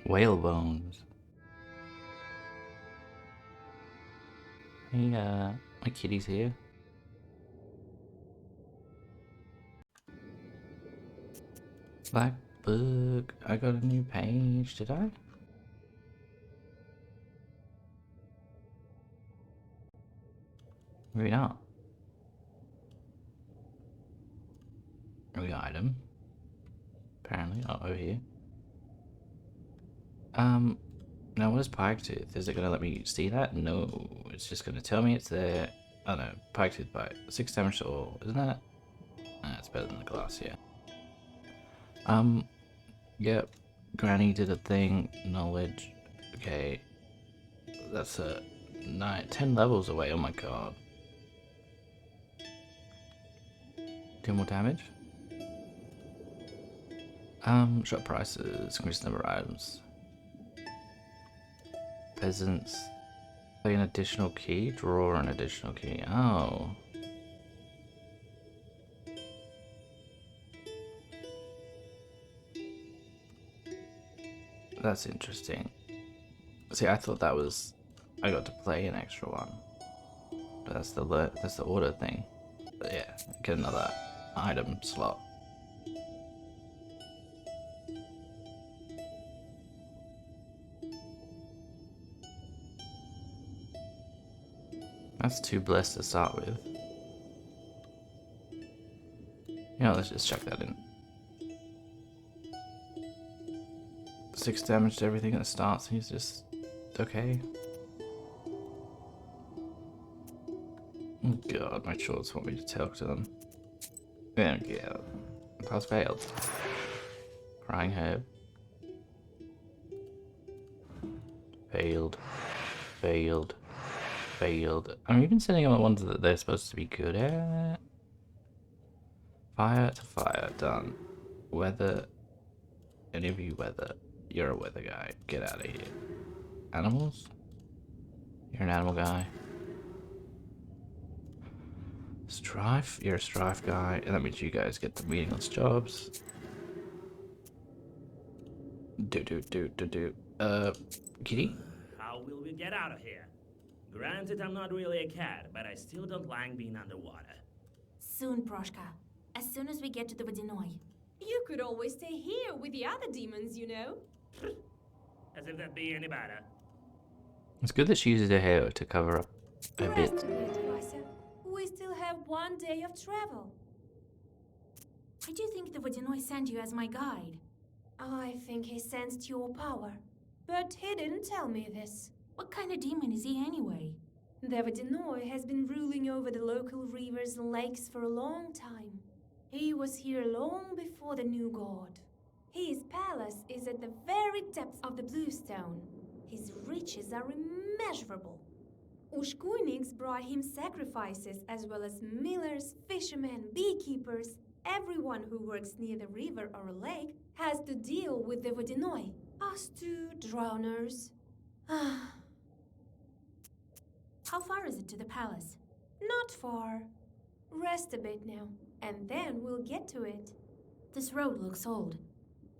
Whale bones. Hey, my kitty's here. Black book. I got a new page, did I? Maybe not. We got item. Apparently. Oh, over here. Now what is Pike-tooth? Is it gonna let me see that? No. It's just gonna tell me it's there. Oh no, Pike-tooth bite. 6 damage to all, isn't that? It's better than the glass, yeah. Yep. Granny did a thing. Knowledge. Okay. That's a 10 levels away, oh my god. 2 more damage? Shop prices, increase number of items. Peasants. Play an additional key, draw an additional key. Oh. That's interesting. See, I thought that was I got to play an extra one. But that's the order thing. But yeah, get another item slot. That's 2 blessed to start with. Let's just check that in. 6 damage to everything that starts, he's just okay. Oh god, my shorts want me to talk to them. There we go. Pass failed. Crying herb. Failed. Failed. Failed. I'm even sending on the ones that they're supposed to be good at. Fire to fire, done. Weather. Any of you weather. You're a weather guy. Get out of here. Animals? You're an animal guy. Strife? You're a strife guy. And that means you guys get the meaningless jobs. Kitty? How will we get out of here? Granted, I'm not really a cat, but I still don't like being underwater. Soon, Proshka. As soon as we get to the Vodinoy. You could always stay here with the other demons, you know? As if that'd be any better. It's good that she uses her hair to cover up a bit. Rest a bit, Vasya. We still have 1 day of travel. I do think the Vodinoy sent you as my guide. I think he sensed your power. But he didn't tell me this. What kind of demon is he anyway? The Vodinoy has been ruling over the local rivers and lakes for a long time. He was here long before the new god. His palace is at the very depths of the Bluestone. His riches are immeasurable. Ushkuiniks brought him sacrifices as well as millers, fishermen, beekeepers. Everyone who works near the river or a lake has to deal with the Vodinoy. Us two drowners. How far is it to the palace? Not far. Rest a bit now, and then we'll get to it. This road looks old.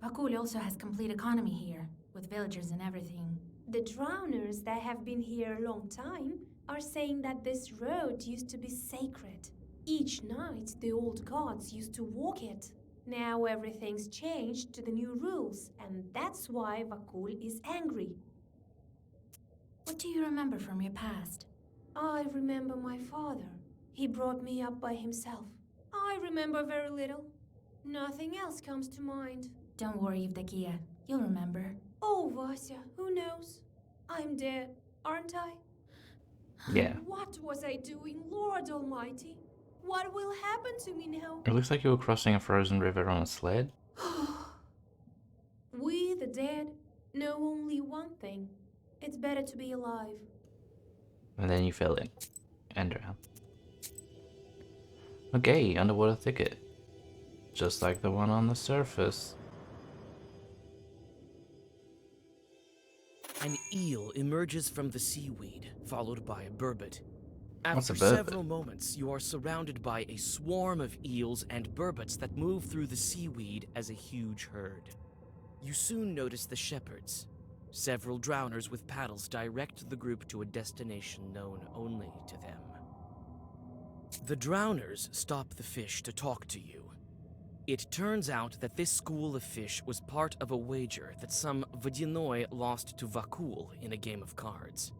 Vakul also has complete economy here, with villagers and everything. The drowners that have been here a long time are saying that this road used to be sacred. Each night, the old gods used to walk it. Now everything's changed to the new rules, and that's why Vakul is angry. What do you remember from your past? I remember my father. He brought me up by himself. I remember very little. Nothing else comes to mind. Don't worry, Evdokia. You'll remember. Oh, Vasya, who knows? I'm dead, aren't I? Yeah. What was I doing, Lord Almighty? What will happen to me now? It looks like you were crossing a frozen river on a sled. We, the dead, know only one thing. It's better to be alive. And then you fell in. And drowned. Okay, underwater thicket. Just like the one on the surface. An eel emerges from the seaweed, followed by a burbot. What's After a burbot? several moments, you are surrounded by a swarm of eels and burbots that move through the seaweed as a huge herd. You soon notice the shepherds, Several drowners with paddles direct the group to a destination known only to them. The drowners stop the fish to talk to you. It turns out that this school of fish was part of a wager that some Vodyanoi lost to Vakul in a game of cards.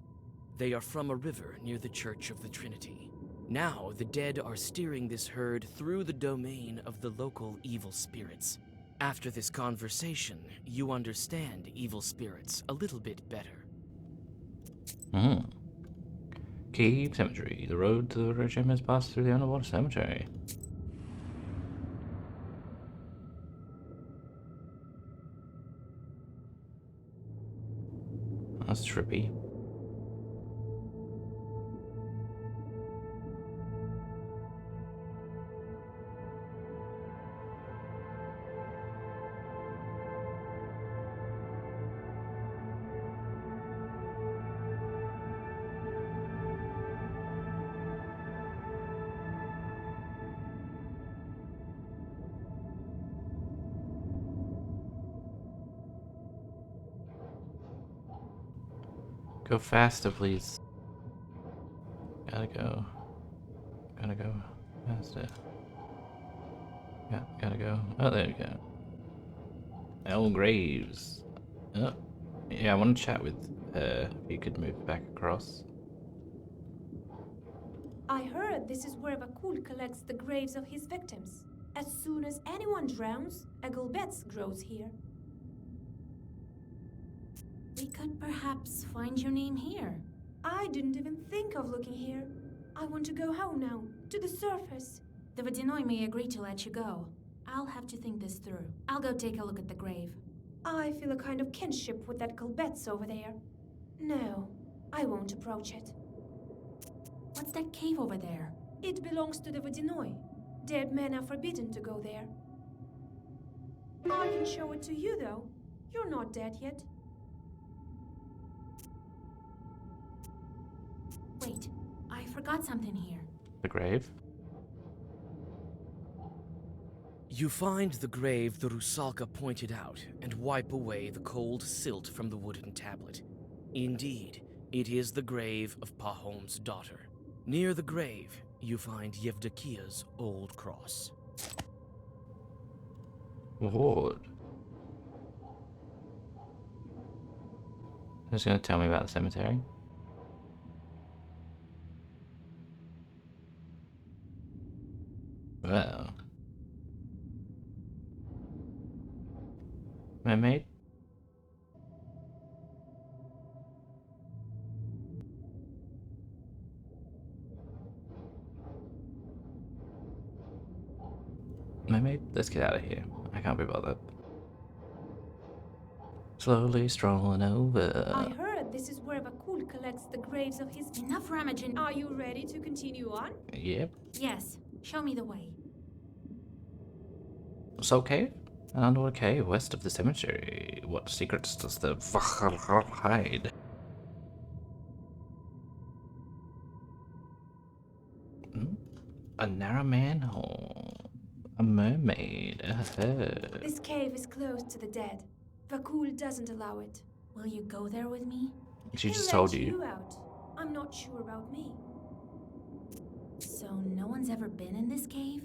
They are from a river near the Church of the Trinity. Now, the dead are steering this herd through the domain of the local evil spirits. After this conversation, you understand evil spirits a little bit better. Cave Cemetery. The road to the regime has passed through the underwater cemetery. That's trippy. Go faster, please. Gotta go. Gotta go faster. Yeah, gotta go. Oh, there we go. El Graves. Oh. Yeah, I want to chat with her. If you could move back across. I heard this is where Vakul collects the graves of his victims. As soon as anyone drowns, a gulbets grows here. We could perhaps find your name here. I didn't even think of looking here. I want to go home now, to the surface. The Vodyanoi may agree to let you go. I'll have to think this through. I'll go take a look at the grave. I feel a kind of kinship with that gulbets over there. No, I won't approach it. What's that cave over there? It belongs to the Vodyanoi. Dead men are forbidden to go there. I can show it to you, though. You're not dead yet. Wait, I forgot something here. The grave? You find the grave the Rusalka pointed out and wipe away the cold silt from the wooden tablet. Indeed, it is the grave of Pahom's daughter. Near the grave, you find Yevdokia's old cross. Lord. Just gonna tell me about the cemetery? Well. Mermaid? Mermaid? Let's get out of here. I can't be bothered. Slowly strolling over. I heard this is where Vakul collects the graves of his... Enough rummaging. Are you ready to continue on? Yep. Yes, show me the way. Soul Cave? An underwater cave west of the cemetery. What secrets does the Vachal hide? A narrow manhole. A mermaid. This cave is closed to the dead. Vakul doesn't allow it. Will you go there with me? She He'll just let told you. out. I'm not sure about me. So no one's ever been in this cave?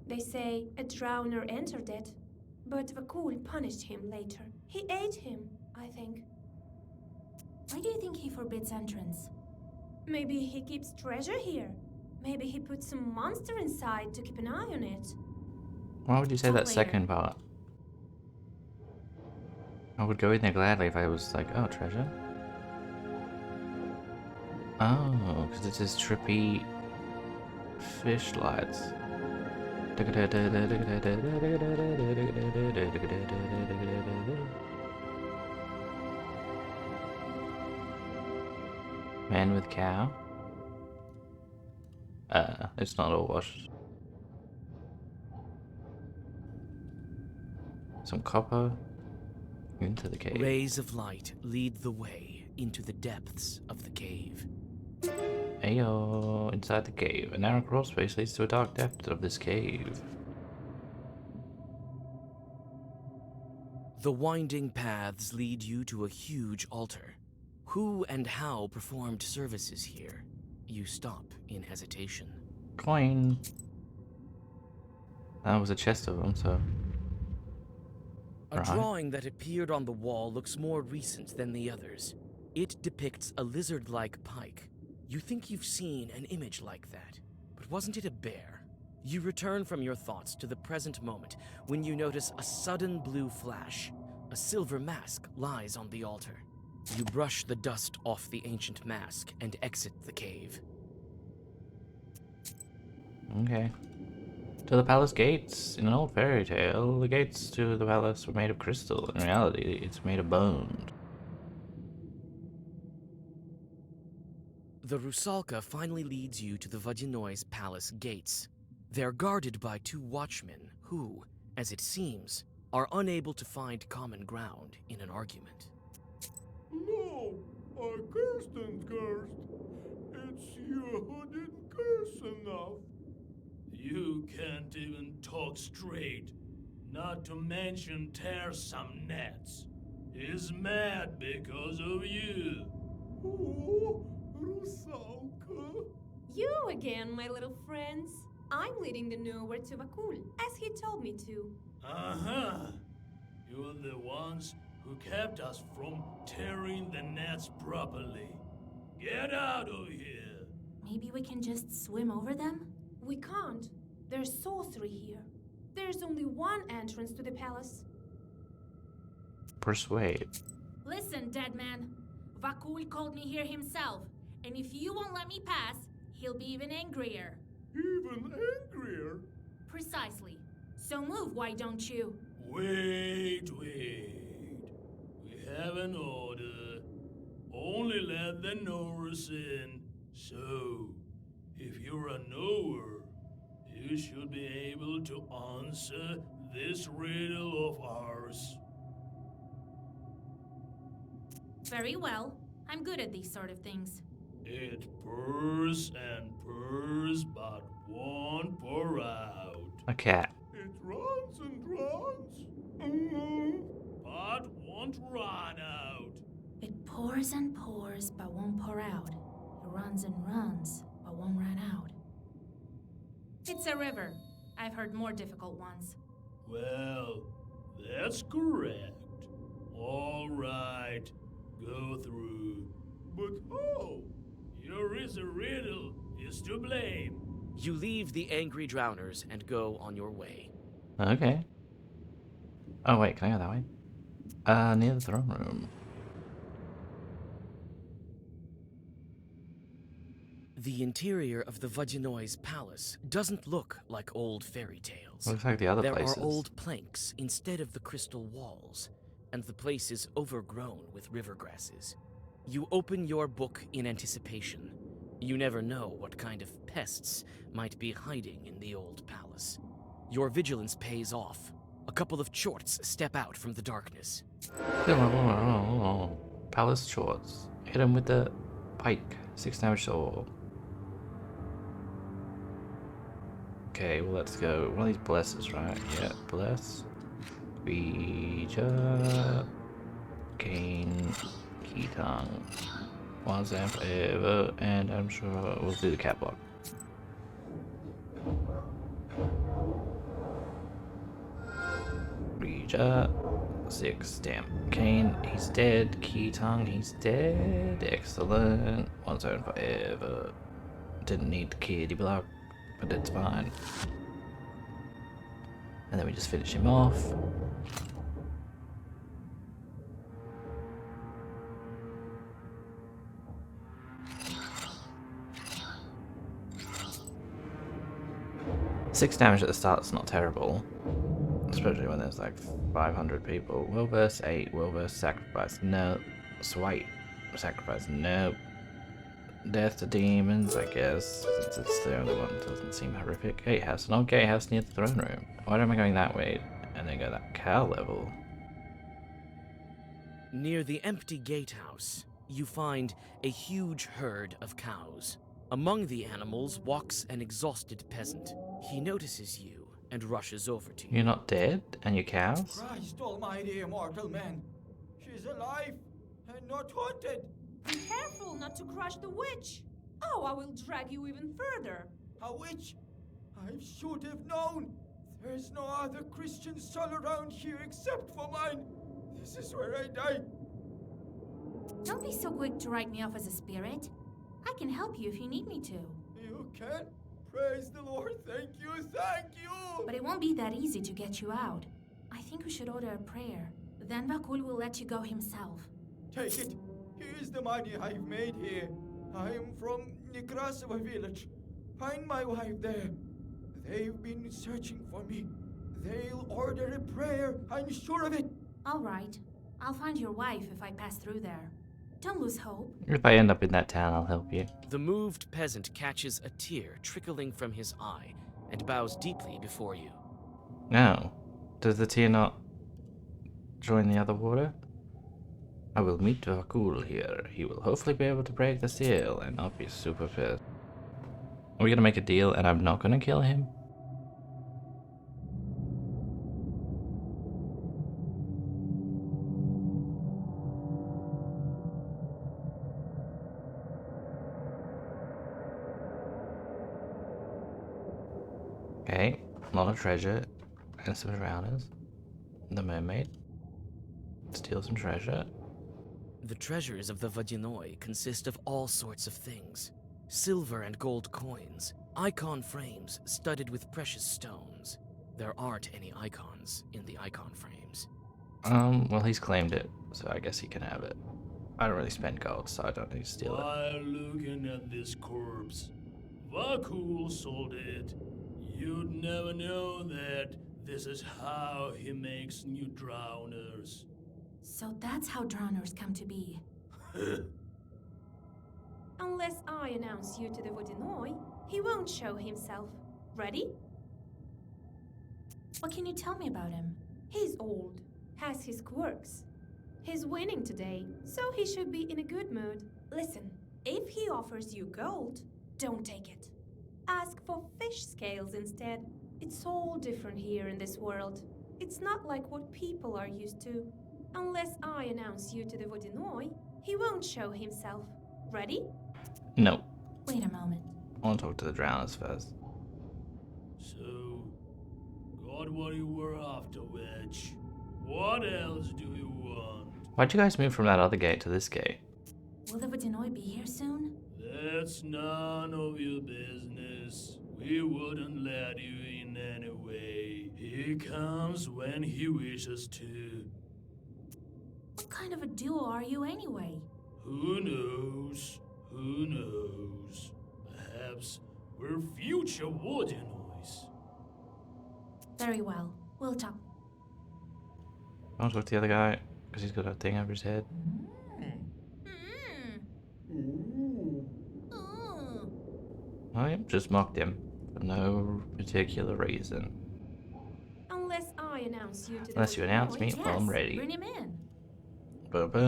They say a drowner entered it, but Vakul punished him later. He ate him, I think. Why do you think he forbids entrance? Maybe he keeps treasure here. Maybe he put some monster inside to keep an eye on it. Why would you say Talk that later. second part? I would go in there gladly if I was like, oh, treasure? Oh, because it's this trippy fish lights. Man with cow? It's not all washed. Some copper. Into the cave. Rays of light lead the way into the depths of the cave. Ayo, inside the cave. A narrow crawl space leads to a dark depth of this cave. The winding paths lead you to a huge altar. Who and how performed services here? You stop in hesitation. Coin. That was a chest of them, so. A Right. drawing that appeared on the wall looks more recent than the others. It depicts a lizard-like pike. You think you've seen an image like that, but wasn't it a bear? You return from your thoughts to the present moment when you notice a sudden blue flash. A silver mask lies on the altar. You brush the dust off the ancient mask and exit the cave. Okay. To the palace gates. In an old fairy tale, the gates to the palace were made of crystal. In reality, it's made of bone. The Rusalka finally leads you to the Vodinoi's palace gates. They're guarded by two watchmen who, as it seems, are unable to find common ground in an argument. No, I cursed and cursed. It's you who didn't curse enough. You can't even talk straight, not to mention tear some nets. He's mad because of you. Oh, Rusalka. You again, my little friends. I'm leading the nowhere to Vakul, as he told me to. Uh-huh. You're the ones who kept us from tearing the nets properly. Get out of here. Maybe we can just swim over them? We can't. There's sorcery here. There's only one entrance to the palace. Persuade. Listen, dead man. Vakul called me here himself, and if you won't let me pass, he'll be even angrier. Even angrier. Precisely. So move, why don't you? Wait. We have an order. Only let the knowers in. So, if you're a knower, you should be able to answer this riddle of ours. Very well. I'm good at these sort of things. It purrs and purrs, but won't pour out. A cat. It runs and runs. But won't run out. It pours and pours, but won't pour out. It runs and runs, but won't run out. It's a river. I've heard more difficult ones. Well, that's correct. All right, go through. But how? Your is a riddle is to blame. You leave the angry drowners and go on your way. Okay. Oh wait, can I go that way? Near the throne room. The interior of the Vodinoi's palace doesn't look like old fairy tales. Looks like the other There places. are old planks instead of the crystal walls, and the place is overgrown with river grasses. You open your book in anticipation. You never know what kind of pests might be hiding in the old palace. Your vigilance pays off. A couple of chorts step out from the darkness. Palace shorts. Hit him with the pike. 6 damage to all. Okay, well let's go. One of these blesses, right? Yeah, bless. Reacher. Gain. Key tongue. 1 zap forever, and I'm sure we'll do the cat block. Reacher. 6 damn. Kane, he's dead. Key tongue, he's dead. Excellent. 1 zone forever. Didn't need the kitty block, but it's fine. And then we just finish him off. Six damage at the start's not terrible. Especially when there's like 500 people. Wilburst 8, Wilburst sacrifice, no. Swipe, sacrifice, no. Death to demons, I guess, since it's the only one that doesn't seem horrific. Gatehouse, an old gatehouse near the throne room. Why am I going that way and then go that cow level? Near the empty gatehouse, you find a huge herd of cows. Among the animals walks an exhausted peasant. He notices you and rushes over to you. You're not dead, and your cows? Christ almighty, immortal man. She's alive and not haunted. Be careful not to crush the witch. Oh, I will drag you even further. A witch? I should have known. There's no other Christian soul around here except for mine. This is where I die. Don't be so quick to write me off as a spirit. I can help you if you need me to. You can? Praise the Lord. Thank you, thank you. But it won't be that easy to get you out. I think we should order a prayer. Then Vakul will let you go himself. Take it. Here's the money I've made here. I am from Nekrasova village. Find my wife there. They've been searching for me. They'll order a prayer, I'm sure of it. All right. I'll find your wife if I pass through there. Don't lose hope. If I end up in that town, I'll help you. The moved peasant catches a tear trickling from his eye and bows deeply before you. No. Does the tear not join the other water? I will meet Vakul here. He will hopefully be able to break the seal and not be super pissed. Are we gonna make a deal and I'm not gonna kill him? Okay, a lot of treasure and some drowners. The mermaid. Steal some treasure. The treasures of the Vadinoi consist of all sorts of things. Silver and gold coins, icon frames studded with precious stones. There aren't any icons in the icon frames. Well, he's claimed it, so I guess he can have it. I don't really spend gold, so I don't need to steal it. While looking at this corpse, Vakul sold it. You'd never know that this is how he makes new drowners. So that's how drowners come to be. Unless I announce you to the Vodinoi, he won't show himself. Ready? What can you tell me about him? He's old, has his quirks. He's winning today, so he should be in a good mood. Listen, if he offers you gold, don't take it. Ask for fish scales instead. It's all different here in this world. It's not like what people are used to. Unless I announce you to the Vodinoi, he won't show himself. Ready? No. Wait a moment. I want to talk to the drowners first. So, got what you were after, witch. What else do you want? Why'd you guys move from that other gate to this gate? Will the Vodinoi be here soon? That's none of your business. We wouldn't let you in anyway. He comes when he wishes to. What kind of a duo are you anyway? Who knows? Who knows? Perhaps we're future Vodinois. Very well. We'll talk. I want to talk to the other guy, because he's got a thing over his head. I just mocked him for no particular reason. Unless I announce you to the Unless you announce me, Yes, well, I'm ready. bring him in. Ba-ba.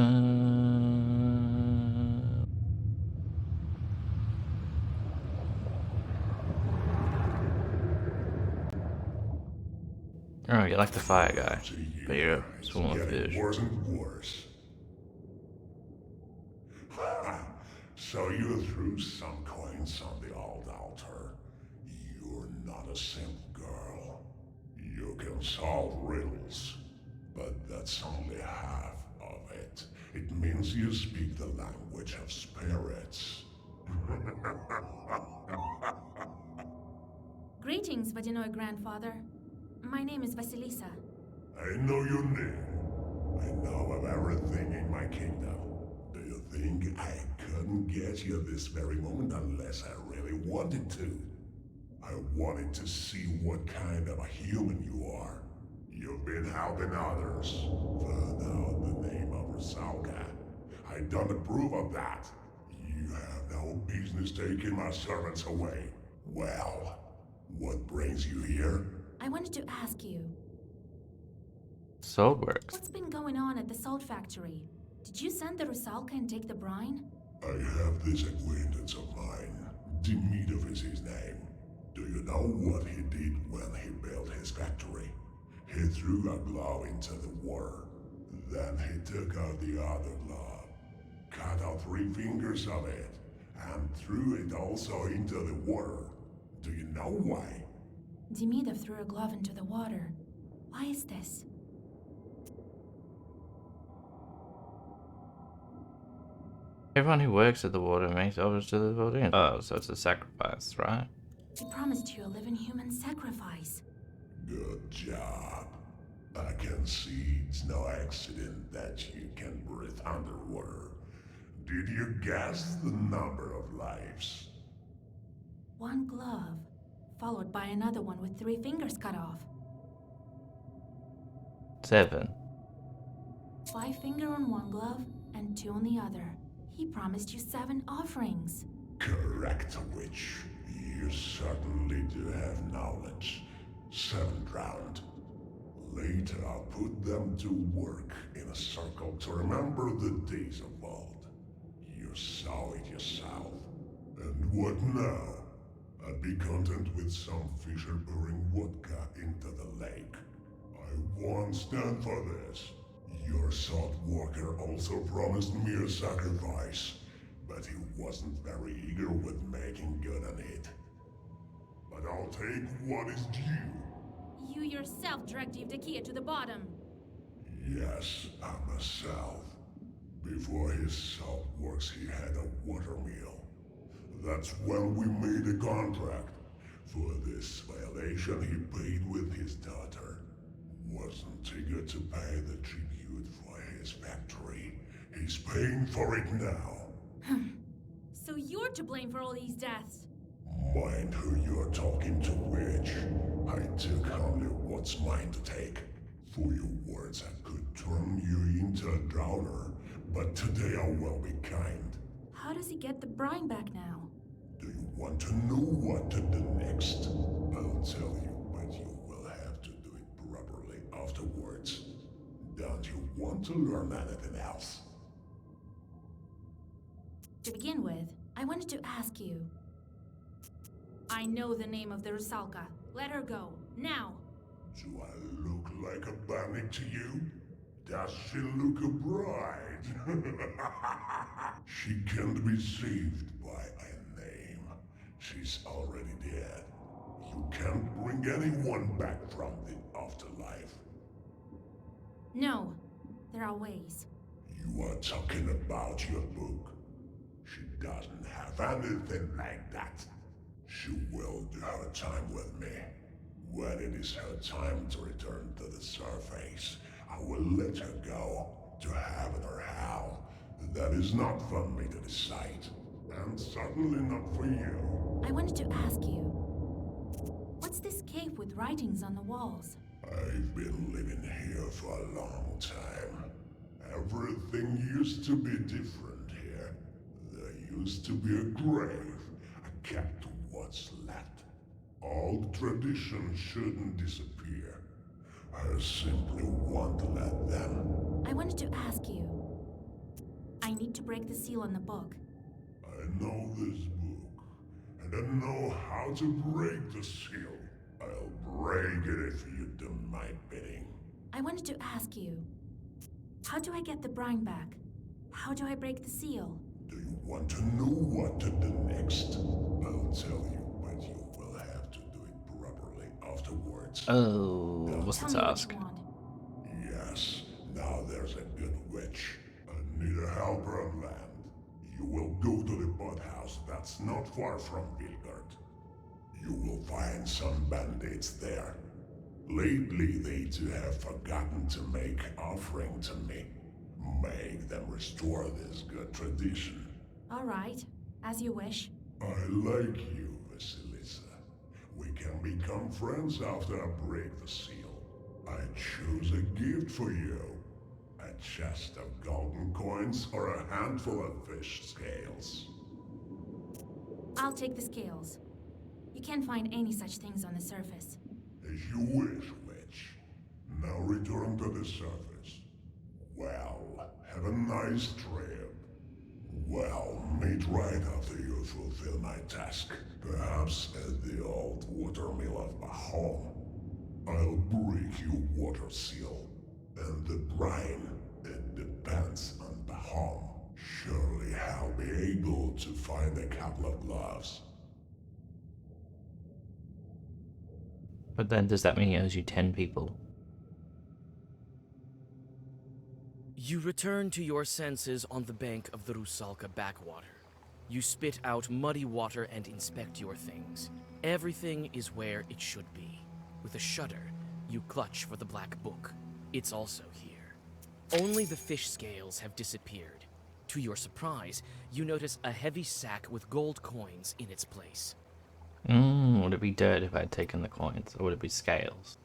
Oh, you like the fire guy, but you're a small fish. Worse and worse. So you threw some coins on the old altar. You're not a simp, girl. You can solve riddles, but that's only half of it. It means you speak the language of spirits. Greetings, Vadinoi grandfather. My name is Vasilisa. I know your name. I know of everything in my kingdom. Do you think I couldn't get you this very moment unless I really wanted to? I wanted to see what kind of a human you are. You've been helping others. Found out the name of Rusalka. I don't approve of that. You have no business taking my servants away. Well, what brings you here? I wanted to ask you, So it works. what's been going on at the salt factory? Did you send the Rusalka and take the brine? I have this acquaintance of mine. Demidov is his name. Do you know what he did when he built his factory? He threw a glove into the water. Then he took out the other glove, cut out 3 fingers of it, and threw it also into the water. Do you know why? Demidov threw a glove into the water. Why is this? Everyone who works at the water makes offers to the water. Oh, so it's a sacrifice, right? He promised you a living human sacrifice. Good job. I can see it's no accident that you can breathe underwater. Did you guess the number of lives? 1 glove, followed by another one with 3 fingers cut off. 7. 5 finger on 1 glove and 2 on the other. He promised you 7 offerings. Correct, witch. You certainly do have knowledge. 7 drowned. Later I'll put them to work in a circle to remember the days of old. You saw it yourself. And what now? I'd be content with some fisher pouring vodka into the lake. I won't stand for this. Your salt walker also promised me a sacrifice, but he wasn't very eager with making good on it. But I'll take what is due. You yourself dragged Evdokia to the bottom. Yes, I myself. Before his salt works, he had a water mill. That's when we made a contract. For this violation, he paid with his daughter. Wasn't eager to pay the tribute for his factory. He's paying for it now. So you're to blame for all these deaths. Mind who you're talking to, witch. I took only what's mine to take. For your words, I could turn you into a drowner, but today I will be kind. How does he get the brine back now? Do you want to know what to do next? I'll tell you, but you will have to do it properly afterwards. Don't you want to learn anything else? To begin with, I wanted to ask you. I know the name of the Rusalka. Let her go, now. Do I look like a bandit to you? Does she look a bride? She can't be saved by a name. She's already dead. You can't bring anyone back from the afterlife. No, there are ways. You are talking about your book. She doesn't have anything like that. She will do her time with me. When it is her time to return to the surface, I will let her go, to heaven or hell. That is not for me to decide, and certainly not for you. I wanted to ask you. What's this cave with writings on the walls? I've been living here for a long time. Everything used to be different here. There used to be a grave. I kept what's left. Old traditions shouldn't disappear. I simply want to let them. I wanted to ask you. I need to break the seal on the book. I know this book, and I know how to break the seal. I'll break it if you do my bidding. I wanted to ask you. How do I get the brine back? How do I break the seal? Do you want to know what to do next? I'll tell you, but you will have to do it properly afterwards. Oh, what's the Tell me what task? you want. Yes, now there's a good witch. I need a helper on land. You will go to the boathouse that's not far from Vilgard. You will find some bandits there. Lately, they too have forgotten to make offering to me. Make them restore this good tradition. All right, as you wish. I like you, Vasilisa. We can become friends after I break the seal. I choose a gift for you. A chest of golden coins or a handful of fish scales. I'll take the scales. You can't find any such things on the surface. As you wish, witch. Now return to the surface. Well, have a nice trip. Well, meet right after you fulfill my task. Perhaps at the old watermill of Bahom. I'll break your water seal. And the brine, it depends on Bahom. Surely I'll be able to find a couple of gloves. But then does that mean he owes you 10 people? You return to your senses on the bank of the Rusalka backwater. You spit out muddy water and inspect your things. Everything is where it should be. With a shudder, you clutch for the black book. It's also here. Only the fish scales have disappeared. To your surprise, you notice a heavy sack with gold coins in its place. Would it be dirt if I had taken the coins, or would it be scales?